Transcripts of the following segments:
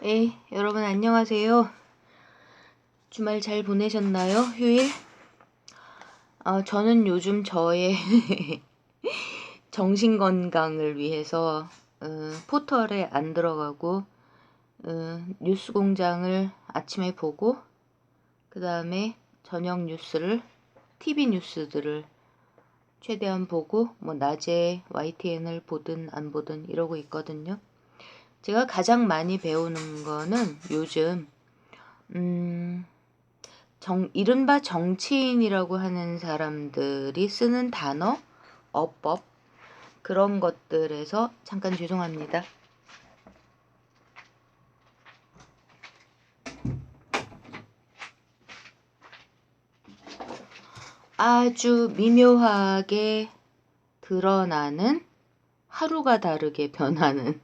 네, 여러분 안녕하세요. 주말 잘 보내셨나요? 휴일? 저는 요즘 저의 정신 건강을 위해서 포털에 안 들어가고 뉴스 공장을 아침에 보고 그 다음에 저녁 뉴스를 TV 뉴스들을 최대한 보고 뭐 낮에 YTN을 보든 안 보든 이러고 있거든요. 제가 가장 많이 배우는 거는 요즘 이른바 정치인이라고 하는 사람들이 쓰는 단어, 어법, 그런 것들에서 잠깐 죄송합니다. 아주 미묘하게 드러나는 하루가 다르게 변하는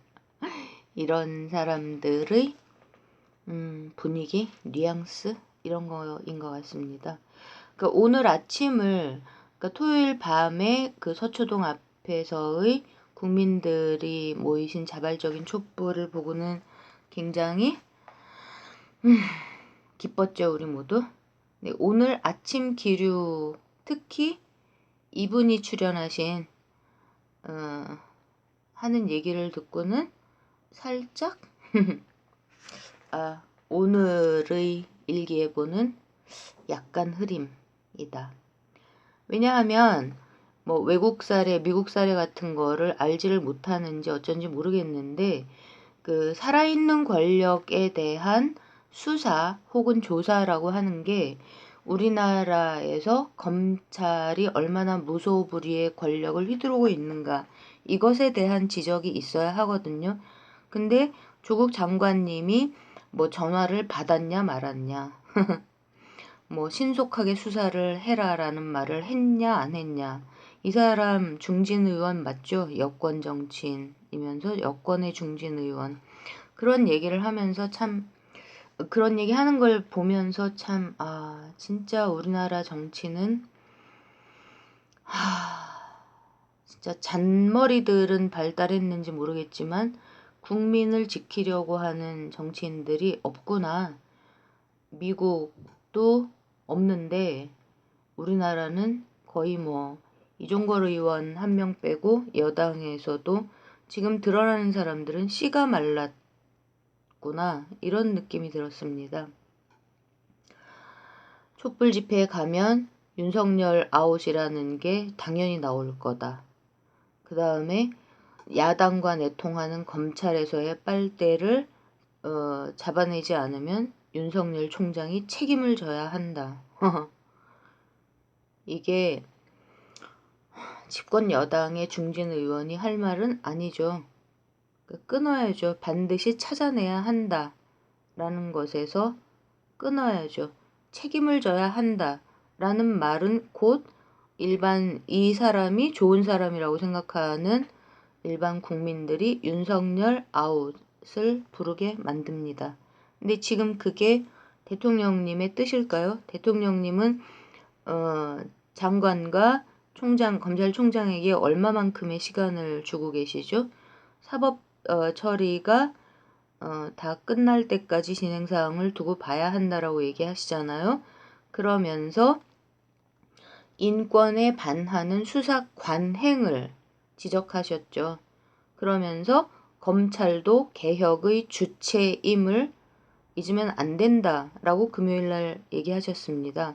이런 사람들의 분위기, 뉘앙스 이런 거인 것 같습니다. 그러니까 오늘 아침을 그러니까 토요일 밤에 그 서초동 앞에서의 국민들이 모이신 자발적인 촛불을 보고는 굉장히 기뻤죠, 우리 모두. 네, 오늘 아침 기류 특히 이분이 출연하신 하는 얘기를 듣고는 살짝 오늘의 일기예보는 약간 흐림이다. 왜냐하면 뭐 외국 사례, 미국 사례 같은 거를 알지를 못하는지 어쩐지 모르겠는데 그 살아있는 권력에 대한 수사 혹은 조사라고 하는 게 우리나라에서 검찰이 얼마나 무소불위의 권력을 휘두르고 있는가 이것에 대한 지적이 있어야 하거든요. 근데 조국 장관님이 뭐 전화를 받았냐 말았냐 뭐 신속하게 수사를 해라라는 말을 했냐 안 했냐. 이 사람 중진 의원 맞죠? 여권 정치인이면서 여권의 중진 의원. 그런 얘기를 하면서 참 그런 얘기 하는 걸 보면서 참 진짜 우리나라 정치는 진짜 잔머리들은 발달했는지 모르겠지만 국민을 지키려고 하는 정치인들이 없구나. 미국도 없는데 우리나라는 거의 뭐 이종걸 의원 한 명 빼고 여당에서도 지금 드러나는 사람들은 씨가 말랐구나 이런 느낌이 들었습니다. 촛불 집회에 가면 윤석열 아웃이라는 게 당연히 나올 거다. 그 다음에 야당과 내통하는 검찰에서의 빨대를 잡아내지 않으면 윤석열 총장이 책임을 져야 한다. 이게 집권 여당의 중진 의원이 할 말은 아니죠. 끊어야죠. 반드시 찾아내야 한다. 라는 것에서 끊어야죠. 책임을 져야 한다. 라는 말은 곧 일반 이 사람이 좋은 사람이라고 생각하는 일반 국민들이 윤석열 아웃을 부르게 만듭니다. 근데 지금 그게 대통령님의 뜻일까요? 대통령님은 장관과 총장, 검찰총장에게 얼마만큼의 시간을 주고 계시죠? 사법 처리가 다 끝날 때까지 진행 사항을 두고 봐야 한다라고 얘기하시잖아요. 그러면서 인권에 반하는 수사 관행을 지적하셨죠. 그러면서 검찰도 개혁의 주체임을 잊으면 안 된다라고 금요일날 얘기하셨습니다.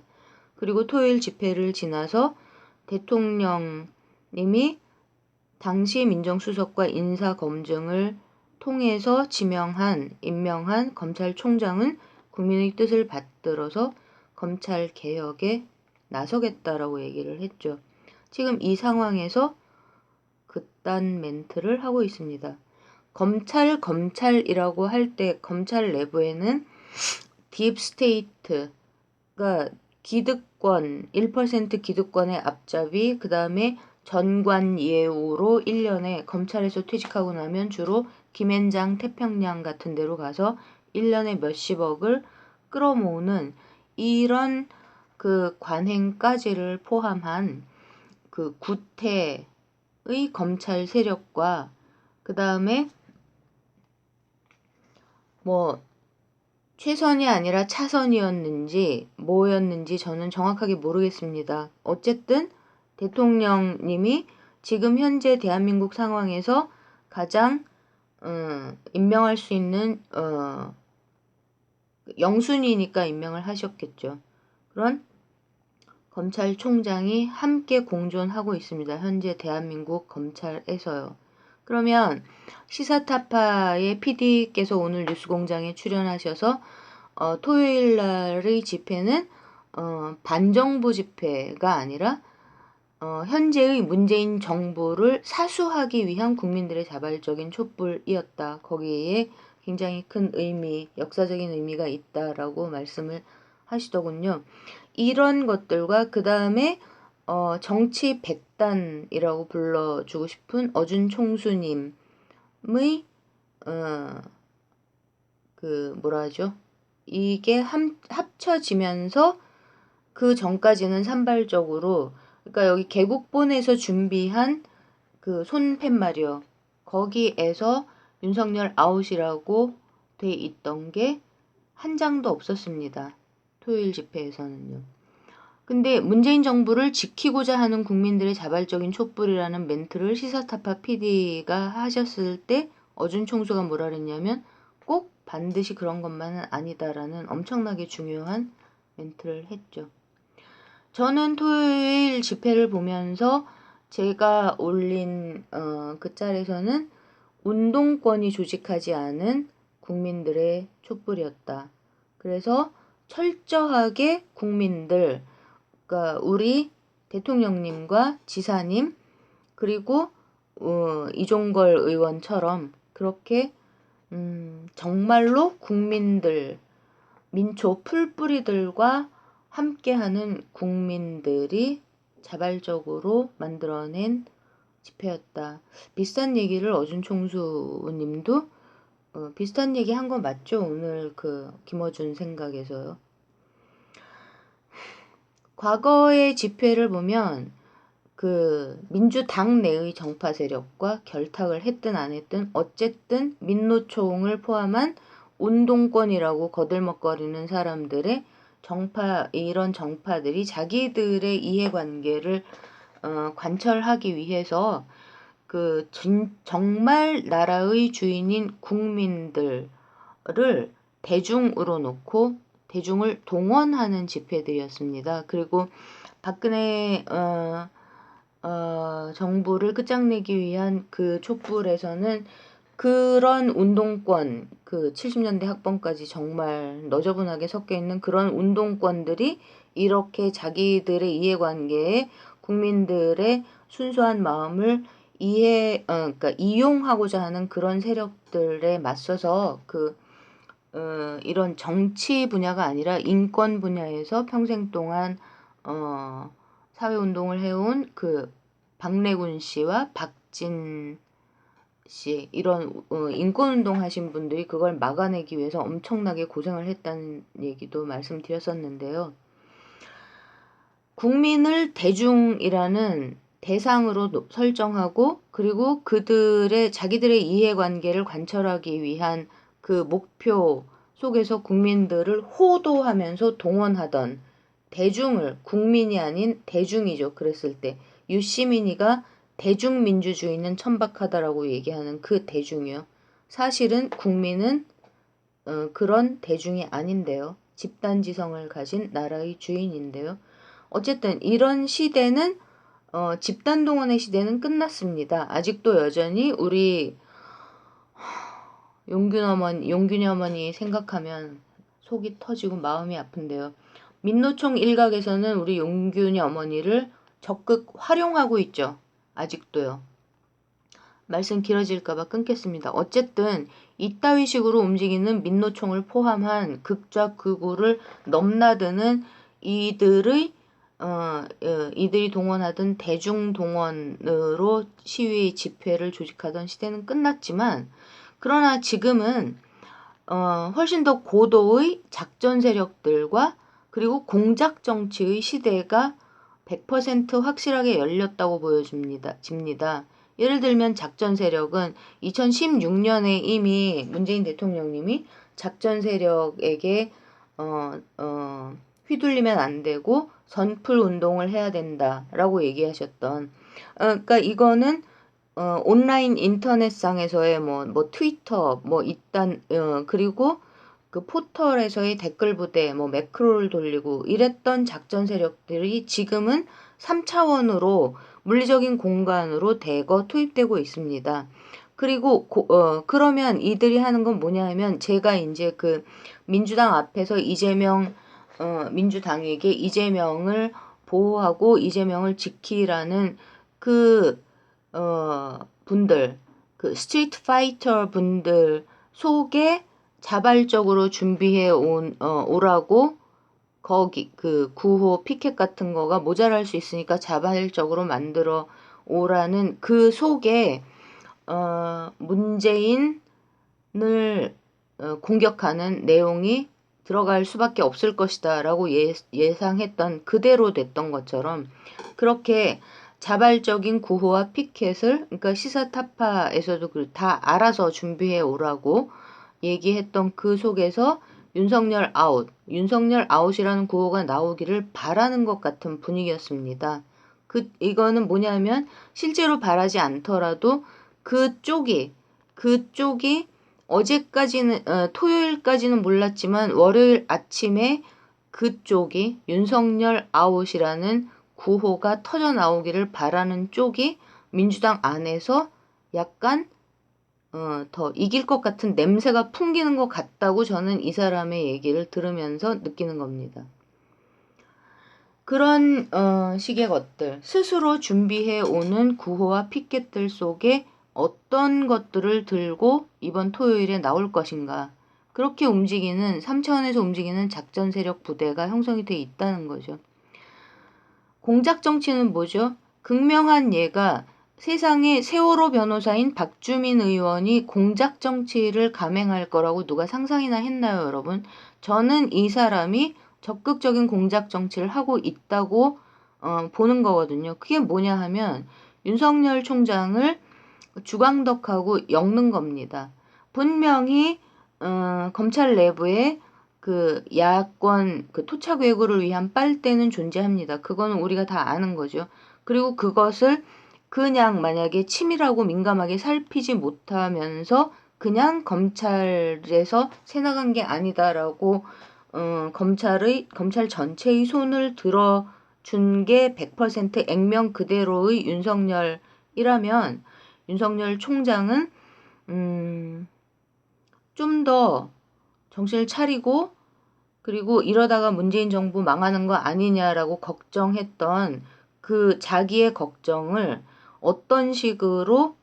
그리고 토요일 집회를 지나서 대통령님이 당시 민정수석과 인사검증을 통해서 임명한 검찰총장은 국민의 뜻을 받들어서 검찰 개혁에 나서겠다라고 얘기를 했죠. 지금 이 상황에서 그딴 멘트를 하고 있습니다. 검찰이라고 할 때 검찰 내부에는 딥스테이트가 기득권, 1% 기득권의 앞잡이, 그 다음에 전관예우로 1년에 검찰에서 퇴직하고 나면 주로 김앤장, 태평양 같은 데로 가서 1년에 몇십억을 끌어모으는 이런 그 관행까지를 포함한 그 구태의 검찰 세력과 그 다음에 뭐 최선이 아니라 차선이었는지 뭐였는지 저는 정확하게 모르겠습니다. 어쨌든 대통령님이 지금 현재 대한민국 상황에서 가장 임명할 수 있는 영순위니까 임명을 하셨겠죠. 그런 검찰총장이 함께 공존하고 있습니다. 현재 대한민국 검찰에서요. 그러면 시사타파의 PD께서 오늘 뉴스공장에 출연하셔서 토요일 날의 집회는 반정부 집회가 아니라 현재의 문재인 정부를 사수하기 위한 국민들의 자발적인 촛불이었다. 거기에 굉장히 큰 의미, 역사적인 의미가 있다라고 말씀을 하시더군요. 이런 것들과 그 다음에 정치 백단이라고 불러주고 싶은 어준 총수님의 그 뭐라 하죠? 이게 합쳐지면서 그 전까지는 산발적으로, 그러니까 여기 개국본에서 준비한 그 손팻말이요. 거기에서 윤석열 아웃이라고 돼 있던 게 한 장도 없었습니다. 토요일 집회에서는요. 근데 문재인 정부를 지키고자 하는 국민들의 자발적인 촛불이라는 멘트를 시사타파 PD가 하셨을 때 어준 총수가 뭐라 그랬냐면 꼭 반드시 그런 것만은 아니다라는 엄청나게 중요한 멘트를 했죠. 저는 토요일 집회를 보면서 제가 올린 그 짤에서는 운동권이 조직하지 않은 국민들의 촛불이었다. 그래서 철저하게 국민들, 그러니까 우리 대통령님과 지사님 그리고 이종걸 의원처럼 그렇게 정말로 국민들, 민초 풀뿌리들과 함께하는 국민들이 자발적으로 만들어낸 집회였다. 비슷한 얘기를 어준 총수님도 비슷한 얘기 한 거 맞죠? 오늘 그 김어준 생각에서요. 과거의 집회를 보면 그 민주당 내의 정파 세력과 결탁을 했든 안 했든 어쨌든 민노총을 포함한 운동권이라고 거들먹거리는 사람들의 이런 정파들이 자기들의 이해관계를 관철하기 위해서 정말 나라의 주인인 국민들을 대중으로 놓고 대중을 동원하는 집회들이었습니다. 그리고 박근혜 정부를 끝장내기 위한 그 촛불에서는 그런 운동권, 그 70년대 학번까지 정말 너저분하게 섞여 있는 그런 운동권들이 이렇게 자기들의 이해관계에 국민들의 순수한 마음을 그러니까 이용하고자 하는 그런 세력들에 맞서서 이런 정치 분야가 아니라 인권 분야에서 평생 동안 사회운동을 해온 그 박래군 씨와 박진 씨 이런 인권운동 하신 분들이 그걸 막아내기 위해서 엄청나게 고생을 했다는 얘기도 말씀드렸었는데요. 국민을 대중이라는 대상으로 설정하고 그리고 자기들의 이해관계를 관철하기 위한 그 목표 속에서 국민들을 호도하면서 동원하던 대중을, 국민이 아닌 대중이죠. 그랬을 때 유시민이가 대중민주주의는 천박하다라고 얘기하는 그 대중이요. 사실은 국민은 그런 대중이 아닌데요. 집단지성을 가진 나라의 주인인데요. 어쨌든 이런 시대는 집단동원의 시대는 끝났습니다. 아직도 여전히 우리 용균이 어머니 생각하면 속이 터지고 마음이 아픈데요. 민노총 일각에서는 우리 용균이 어머니를 적극 활용하고 있죠. 아직도요. 말씀 길어질까봐 끊겠습니다. 어쨌든 이따위 식으로 움직이는 민노총을 포함한 극좌 극우를 넘나드는 이들이 동원하던 대중동원으로 시위 집회를 조직하던 시대는 끝났지만 그러나 지금은 훨씬 더 고도의 작전 세력들과 그리고 공작 정치의 시대가 100% 확실하게 열렸다고 보여집니다. 예를 들면 작전 세력은 2016년에 이미 문재인 대통령님이 작전 세력에게 휘둘리면 안 되고 선풀 운동을 해야 된다라고 얘기하셨던 그러니까 이거는 온라인 인터넷상에서의 뭐 트위터 뭐 이딴 그리고 그 포털에서의 댓글 부대 뭐 매크로를 돌리고 이랬던 작전 세력들이 지금은 3차원으로 물리적인 공간으로 대거 투입되고 있습니다. 그리고 그러면 이들이 하는 건 뭐냐 하면 제가 이제 그 민주당 앞에서 민주당에게 이재명을 보호하고 이재명을 지키라는 그 분들, 그 스트리트 파이터 분들 속에 자발적으로 준비해 오라고 거기 그 구호 피켓 같은 거가 모자랄 수 있으니까 자발적으로 만들어 오라는 그 속에 문재인을 공격하는 내용이 들어갈 수밖에 없을 것이다 라고 예상했던 그대로 됐던 것처럼 그렇게 자발적인 구호와 피켓을 그러니까 시사타파에서도 다 알아서 준비해 오라고 얘기했던 그 속에서 윤석열 아웃이라는 구호가 나오기를 바라는 것 같은 분위기였습니다. 이거는 뭐냐면 실제로 바라지 않더라도 그쪽이 어제까지는 토요일까지는 몰랐지만 월요일 아침에 그쪽이 윤석열 아웃이라는 구호가 터져 나오기를 바라는 쪽이 민주당 안에서 약간 더 이길 것 같은 냄새가 풍기는 것 같다고 저는 이 사람의 얘기를 들으면서 느끼는 겁니다. 그런 식의 것들, 스스로 준비해 오는 구호와 피켓들 속에 어떤 것들을 들고 이번 토요일에 나올 것인가. 그렇게 움직이는 3차원에서 움직이는 작전 세력 부대가 형성이 돼 있다는 거죠. 공작 정치는 뭐죠? 극명한 예가 세상에 세월호 변호사인 박주민 의원이 공작 정치를 감행할 거라고 누가 상상이나 했나요, 여러분? 저는 이 사람이 적극적인 공작 정치를 하고 있다고 보는 거거든요. 그게 뭐냐 하면 윤석열 총장을 주광덕하고 엮는 겁니다. 분명히 검찰 내부에 그 야권 그 토착 왜구를 위한 빨대는 존재합니다. 그거는 우리가 다 아는 거죠. 그리고 그것을 그냥 만약에 치밀하고 민감하게 살피지 못하면서 그냥 검찰에서 새나간 게 아니다라고 검찰 전체의 손을 들어준 게 100% 액면 그대로의 윤석열이라면 윤석열 총장은 좀 더 정신을 차리고 그리고 이러다가 문재인 정부 망하는 거 아니냐라고 걱정했던 그 자기의 걱정을 어떤 식으로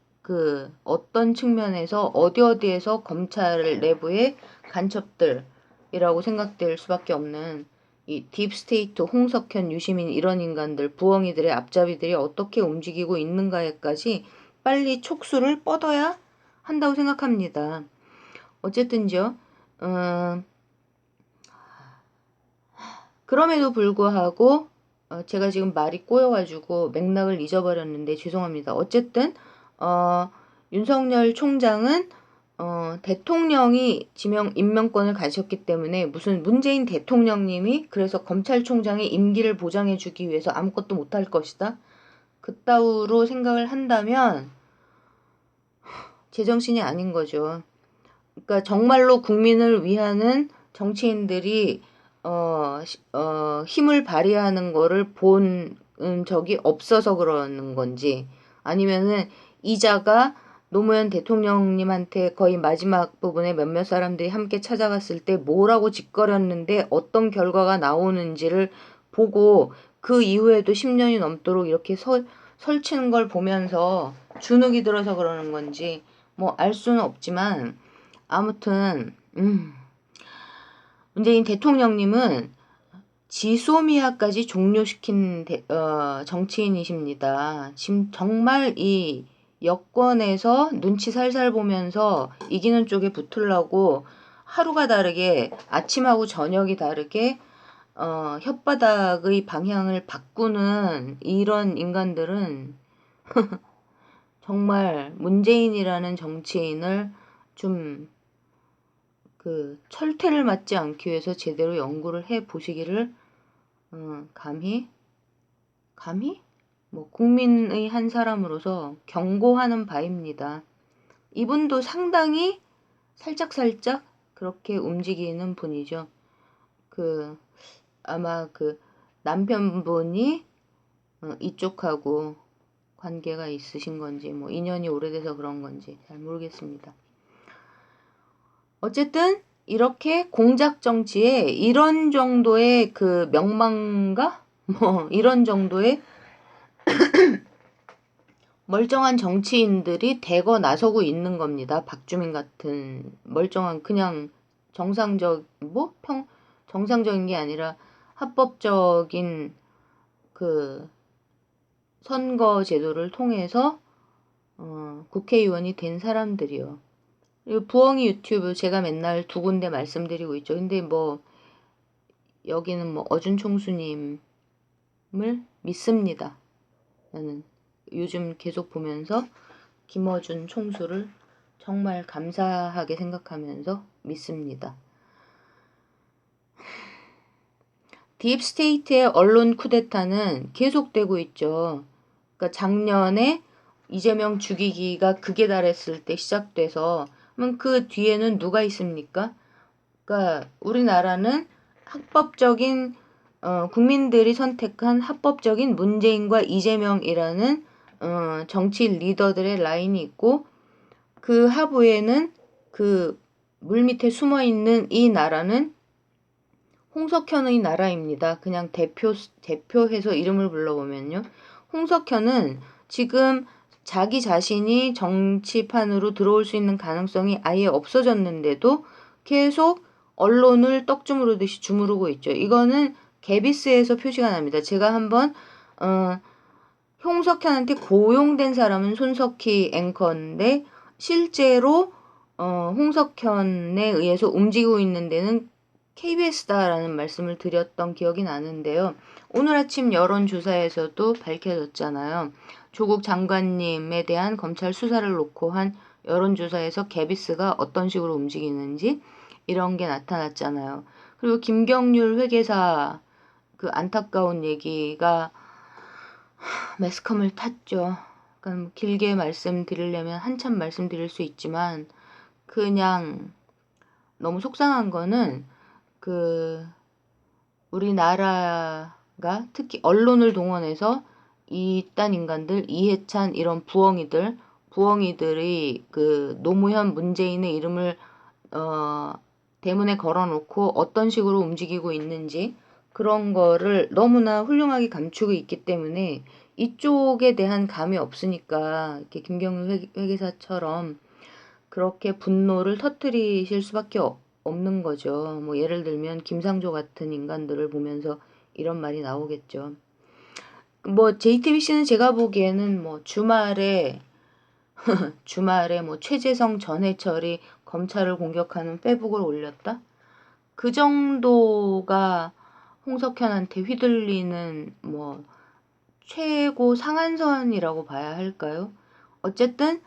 어떤 측면에서 어디에서 검찰 내부의 간첩들이라고 생각될 수밖에 없는 이 딥스테이트, 홍석현, 유시민 이런 인간들, 부엉이들의 앞잡이들이 어떻게 움직이고 있는가에까지 빨리 촉수를 뻗어야 한다고 생각합니다. 어쨌든요. 그럼에도 불구하고 제가 지금 말이 꼬여가지고 맥락을 잊어버렸는데 죄송합니다. 어쨌든 윤석열 총장은 대통령이 임명권을 가졌기 때문에 무슨 문재인 대통령님이 그래서 검찰총장의 임기를 보장해주기 위해서 아무것도 못할 것이다. 그따위로 생각을 한다면 제정신이 아닌 거죠. 그러니까 정말로 국민을 위하는 정치인들이 힘을 발휘하는 거를 본 적이 없어서 그러는 건지 아니면은 이자가 노무현 대통령님한테 거의 마지막 부분에 몇몇 사람들이 함께 찾아갔을 때 뭐라고 짓거렸는데 어떤 결과가 나오는지를 보고 그 이후에도 10년이 넘도록 이렇게 설치는 걸 보면서 주눅이 들어서 그러는 건지 뭐 알 수는 없지만 아무튼 문재인 대통령님은 지소미아까지 종료시킨 정치인이십니다. 지금 정말 이 여권에서 눈치 살살 보면서 이기는 쪽에 붙으려고 하루가 다르게 아침하고 저녁이 다르게 혓바닥의 방향을 바꾸는 이런 인간들은 정말 문재인이라는 정치인을 좀 그 철퇴를 맞지 않기 위해서 제대로 연구를 해 보시기를 감히 뭐 국민의 한 사람으로서 경고하는 바입니다. 이분도 상당히 살짝살짝 그렇게 움직이는 분이죠. 그 아마 그 남편분이 이쪽하고 관계가 있으신 건지 뭐 인연이 오래돼서 그런 건지 잘 모르겠습니다. 어쨌든 이렇게 공작 정치에 이런 정도의 그 명망가 뭐 이런 정도의 멀쩡한 정치인들이 대거 나서고 있는 겁니다. 박주민 같은 멀쩡한 그냥 정상적인 게 아니라 합법적인 그 선거 제도를 통해서 국회의원이 된 사람들이요. 그리고 부엉이 유튜브 제가 맨날 두 군데 말씀드리고 있죠. 근데 뭐 여기는 뭐 어준 총수님을 믿습니다. 나는 요즘 계속 보면서 김어준 총수를 정말 감사하게 생각하면서 믿습니다. 딥스테이트의 언론 쿠데타는 계속되고 있죠. 그러니까 작년에 이재명 죽이기가 극에 달했을 때 시작돼서 그럼 그 뒤에는 누가 있습니까? 그러니까 우리나라는 합법적인 국민들이 선택한 합법적인 문재인과 이재명이라는 정치 리더들의 라인이 있고 그 하부에는 그 물밑에 숨어있는 이 나라는 홍석현의 나라입니다. 그냥 대표해서 이름을 불러보면요. 홍석현은 지금 자기 자신이 정치판으로 들어올 수 있는 가능성이 아예 없어졌는데도 계속 언론을 떡주무르듯이 주무르고 있죠. 이거는 개비스에서 표시가 납니다. 제가 한번 홍석현한테 고용된 사람은 손석희 앵커인데 실제로 홍석현에 의해서 움직이고 있는 데는 KBS다라는 말씀을 드렸던 기억이 나는데요. 오늘 아침 여론조사에서도 밝혀졌잖아요. 조국 장관님에 대한 검찰 수사를 놓고 한 여론조사에서 개비스가 어떤 식으로 움직이는지 이런 게 나타났잖아요. 그리고 김경률 회계사 그 안타까운 얘기가 매스컴을 탔죠. 그러니까 길게 말씀드리려면 한참 말씀드릴 수 있지만 그냥 너무 속상한 거는 그 우리나라가 특히 언론을 동원해서 이딴 인간들 이해찬 이런 부엉이들이 그 노무현 문재인의 이름을 대문에 걸어놓고 어떤 식으로 움직이고 있는지 그런 거를 너무나 훌륭하게 감추고 있기 때문에 이쪽에 대한 감이 없으니까 이렇게 김경률 회계사처럼 그렇게 분노를 터뜨리실 수밖에 없는 거죠. 뭐 예를 들면 김상조 같은 인간들을 보면서 이런 말이 나오겠죠. 뭐 JTBC는 제가 보기에는 뭐 주말에 뭐 최재성 전해철이 검찰을 공격하는 페북을 올렸다? 그 정도가 홍석현한테 휘둘리는 뭐 최고 상한선이라고 봐야 할까요? 어쨌든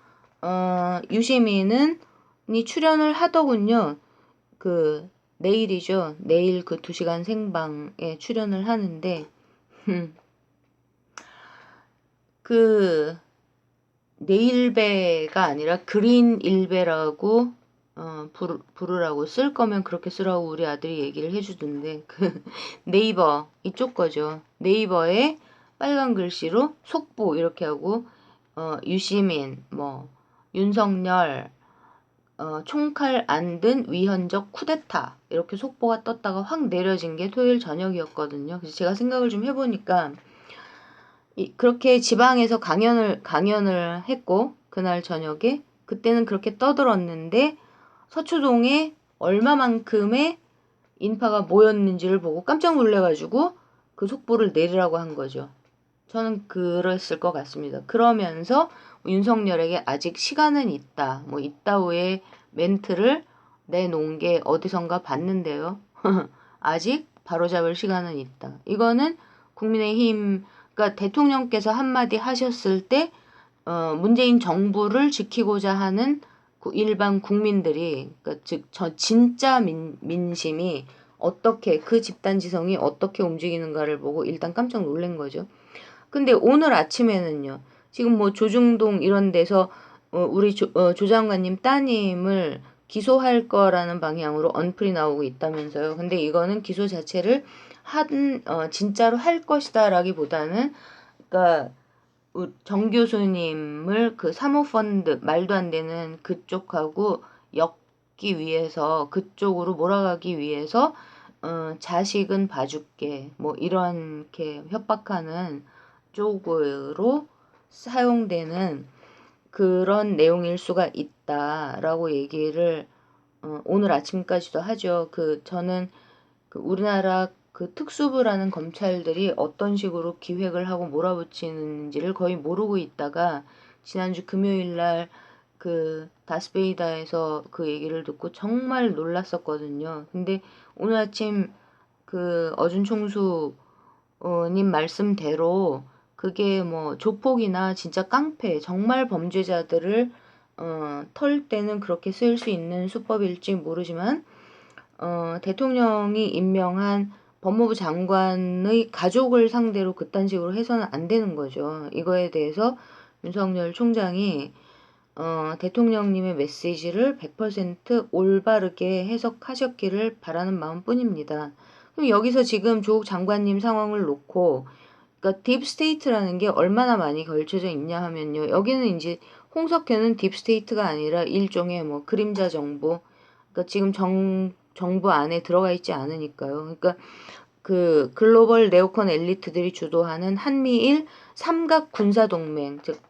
유시민은 출연을 하더군요. 그 내일이죠. 내일 그 2시간 생방에 출연을 하는데 그 네일배가 아니라 그린일배라고 부르라고 쓸 거면 그렇게 쓰라고 우리 아들이 얘기를 해주던데 그 네이버 이쪽 거죠. 네이버에 빨간 글씨로 속보 이렇게 하고 유시민 뭐 윤석열 총칼 안 든 위헌적 쿠데타 이렇게 속보가 떴다가 확 내려진 게 토요일 저녁이었거든요. 그래서 제가 생각을 좀 해보니까 그렇게 지방에서 강연을 했고 그날 저녁에 그때는 그렇게 떠들었는데 서초동에 얼마만큼의 인파가 모였는지를 보고 깜짝 놀래가지고 그 속보를 내리라고 한 거죠. 저는 그랬을 것 같습니다. 그러면서 윤석열에게 아직 시간은 있다. 뭐 이따오의 멘트를 내놓은 게 어디선가 봤는데요. 아직 바로잡을 시간은 있다. 이거는 국민의힘 그러니까 대통령께서 한마디 하셨을 때 문재인 정부를 지키고자 하는 일반 국민들이, 그러니까 즉 진짜 민심이 어떻게, 그 집단지성이 어떻게 움직이는가를 보고 일단 깜짝 놀란 거죠. 근데 오늘 아침에는요, 지금 뭐 조중동 이런 데서 우리 조 장관님 따님을 기소할 거라는 방향으로 언플이 나오고 있다면서요. 근데 이거는 기소 자체를 진짜로 할 것이다라기보다는, 그러니까 정 교수님을 그 사모펀드 말도 안 되는 그쪽하고 엮기 위해서, 그쪽으로 몰아가기 위해서 자식은 봐줄게 뭐 이렇게 협박하는 쪽으로 사용되는 그런 내용일 수가 있다라고 얘기를 오늘 아침까지도 하죠. 저는 우리나라 특수부라는 검찰들이 어떤 식으로 기획을 하고 몰아붙이는지를 거의 모르고 있다가 지난주 금요일 날 다스베이다에서 그 얘기를 듣고 정말 놀랐었거든요. 근데 오늘 아침 어준 총수 님 말씀대로 그게 뭐 조폭이나 진짜 깡패, 정말 범죄자들을 털 때는 그렇게 쓸 수 있는 수법일지 모르지만 대통령이 임명한 법무부 장관의 가족을 상대로 그딴 식으로 해서는 안 되는 거죠. 이거에 대해서 윤석열 총장이 대통령님의 메시지를 100% 올바르게 해석하셨기를 바라는 마음뿐입니다. 그럼 여기서 지금 조국 장관님 상황을 놓고, 그러니까 딥스테이트라는 게 얼마나 많이 걸쳐져 있냐 하면요. 여기는 이제 홍석현은 딥스테이트가 아니라 일종의 뭐 그림자 정보, 그러니까 지금 정부 안에 들어가 있지 않으니까요. 그러니까 글로벌 네오콘 엘리트들이 주도하는 한미일 삼각 군사 동맹, 즉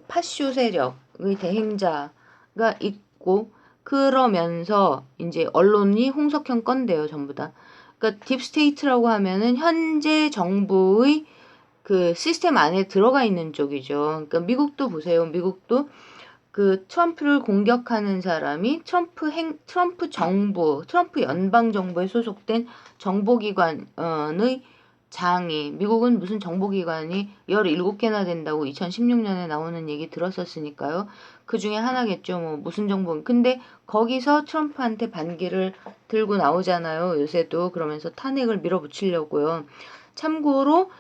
파슈 세력의 대행자가 있고, 그러면서 이제 언론이 홍석현 건데요, 전부 다. 그러니까 딥스테이트라고 하면은 현재 정부의 시스템 안에 들어가 있는 쪽이죠. 그러니까 미국도 보세요. 미국도 트럼프를 공격하는 사람이 트럼프 정부, 트럼프 연방 정부에 소속된 정보기관의 장이, 미국은 무슨 정보기관이 17개나 된다고 2016년에 나오는 얘기 들었었으니까요. 그 중에 하나겠죠. 뭐 무슨 정보. 근데 거기서 트럼프한테 반기를 들고 나오잖아요. 요새도. 그러면서 탄핵을 밀어붙이려고요. 참고로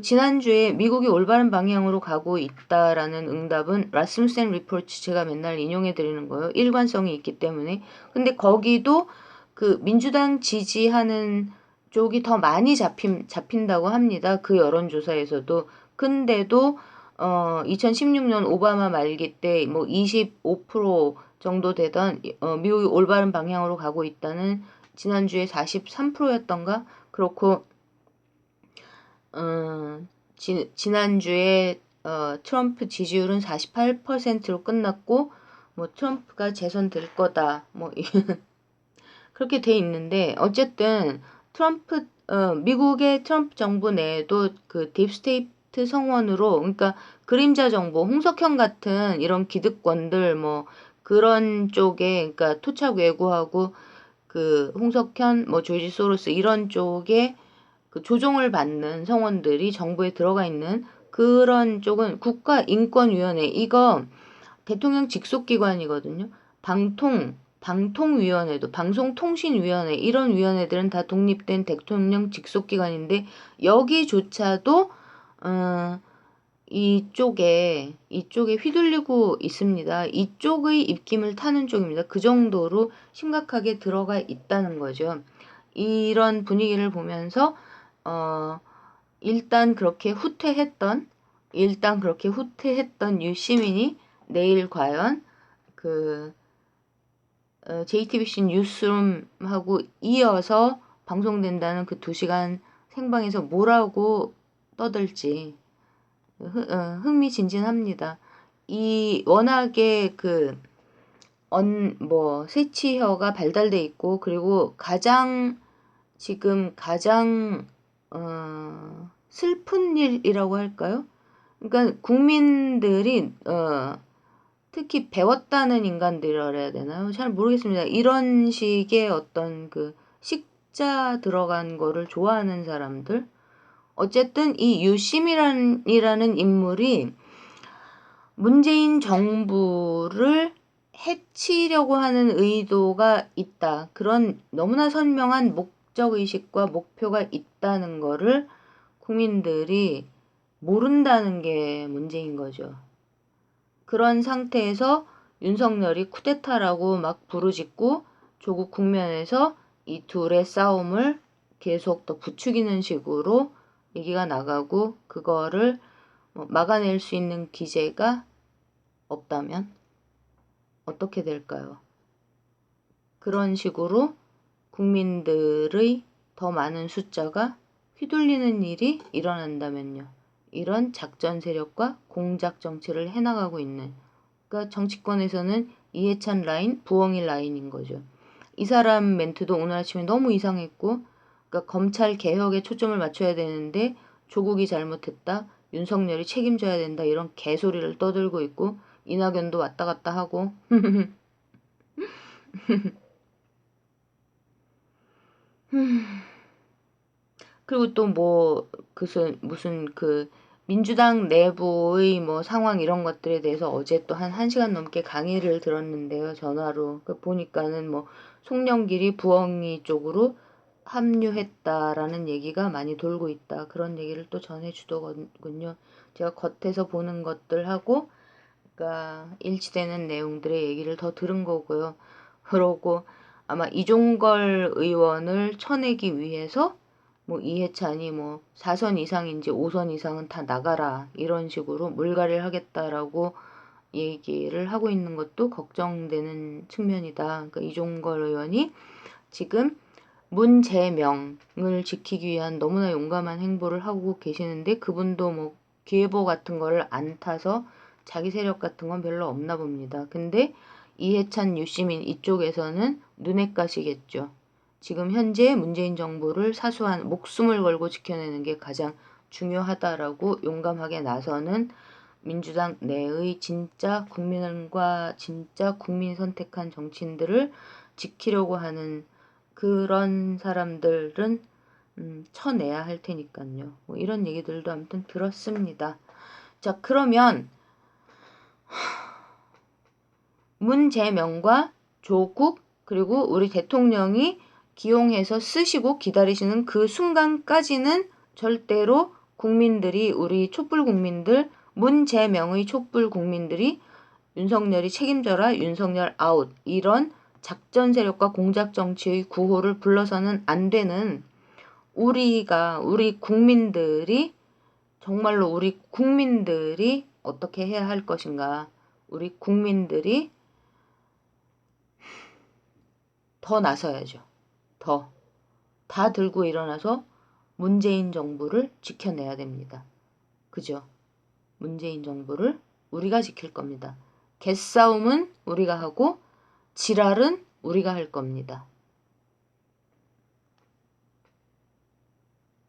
지난주에 미국이 올바른 방향으로 가고 있다라는 응답은 라스무센 리포트, 제가 맨날 인용해 드리는 거예요. 일관성이 있기 때문에. 근데 거기도 민주당 지지하는 쪽이 더 많이 잡힌다고 합니다. 그 여론조사에서도. 근데도 2016년 오바마 말기 때 뭐 25% 정도 되던 미국이 올바른 방향으로 가고 있다는, 지난주에 43%였던가? 그렇고 지난주에 트럼프 지지율은 48%로 끝났고, 뭐 트럼프가 재선될 거다 뭐 그렇게 돼 있는데, 어쨌든 미국의 트럼프 정부 내에도 딥스테이트 성원으로, 그러니까 그림자 정보, 홍석현 같은 이런 기득권들 뭐 그런 쪽에, 그러니까 토착 외구하고 홍석현, 뭐 조지 소로스 이런 쪽에 조종을 받는 성원들이 정부에 들어가 있는 그런 쪽은 국가인권위원회, 이거 대통령 직속기관이거든요. 방통위원회도, 방송통신위원회, 이런 위원회들은 다 독립된 대통령 직속기관인데, 여기조차도 이쪽에 휘둘리고 있습니다. 이쪽의 입김을 타는 쪽입니다. 그 정도로 심각하게 들어가 있다는 거죠. 이런 분위기를 보면서 일단 그렇게 후퇴했던 유시민이 내일 과연 JTBC 뉴스룸하고 이어서 방송된다는 2시간 생방에서 뭐라고 떠들지 흥미진진합니다. 워낙에 새치혀가 발달돼 있고, 그리고 지금 가장 슬픈 일이라고 할까요? 그러니까 국민들이 특히 배웠다는 인간들이라 해야 되나요? 잘 모르겠습니다. 이런 식의 어떤 식자 들어간 거를 좋아하는 사람들. 어쨌든 이 유시민이라는 인물이 문재인 정부를 해치려고 하는 의도가 있다. 그런 너무나 선명한 목적의식과 목표가 있다는 거를 국민들이 모른다는 게 문제인 거죠. 그런 상태에서 윤석열이 쿠데타라고 막 부르짖고 조국 국면에서 이 둘의 싸움을 계속 더 부추기는 식으로 얘기가 나가고 그거를 막아낼 수 있는 기제가 없다면 어떻게 될까요? 그런 식으로 국민들의 더 많은 숫자가 휘둘리는 일이 일어난다면요. 이런 작전 세력과 공작 정치를 해나가고 있는, 그러니까 정치권에서는 이해찬 라인, 부엉이 라인인 거죠. 이 사람 멘트도 오늘 아침에 너무 이상했고, 그러니까 검찰 개혁에 초점을 맞춰야 되는데 조국이 잘못했다, 윤석열이 책임져야 된다, 이런 개소리를 떠들고 있고, 이낙연도 왔다 갔다 하고 그리고 또 뭐 무슨 그 민주당 내부의 뭐 상황 이런 것들에 대해서 어제 또 한 1시간 넘게 강의를 들었는데요. 전화로. 그 보니까는 뭐 송영길이 부엉이 쪽으로 합류했다라는 얘기가 많이 돌고 있다. 그런 얘기를 또 전해주더군요. 제가 겉에서 보는 것들하고 그러니까 일치되는 내용들의 얘기를 더 들은 거고요. 그러고 아마 이종걸 의원을 쳐내기 위해서 뭐 이해찬이 뭐 4선 이상인지 5선 이상은 다 나가라 이런 식으로 물갈이를 하겠다라고 얘기를 하고 있는 것도 걱정되는 측면이다. 그러니까 이종걸 의원이 지금 문재명을 지키기 위한 너무나 용감한 행보를 하고 계시는데 그분도 뭐 기회보 같은 거를 안 타서 자기 세력 같은 건 별로 없나 봅니다. 근데 이해찬 유시민 이쪽에서는 눈엣 가시겠죠. 지금 현재 문재인 정부를 사수한 목숨을 걸고 지켜내는 게 가장 중요하다라고 용감하게 나서는 민주당 내의 진짜 국민과 진짜 국민 선택한 정치인들을 지키려고 하는 그런 사람들은 쳐내야 할 테니까요. 뭐 이런 얘기들도 아무튼 들었습니다. 자, 그러면 문재명과 조국 그리고 우리 대통령이 기용해서 쓰시고 기다리시는 그 순간까지는 절대로 국민들이 우리 촛불 국민들 문재명의 촛불 국민들이 윤석열이 책임져라 윤석열 아웃 이런 작전 세력과 공작 정치의 구호를 불러서는 안 되는 우리 국민들이 정말로 우리 국민들이 어떻게 해야 할 것인가 우리 국민들이 더 나서야죠. 다 들고 일어나서 문재인 정부를 지켜내야 됩니다. 그죠? 문재인 정부를 우리가 지킬 겁니다. 개싸움은 우리가 하고 지랄은 우리가 할 겁니다.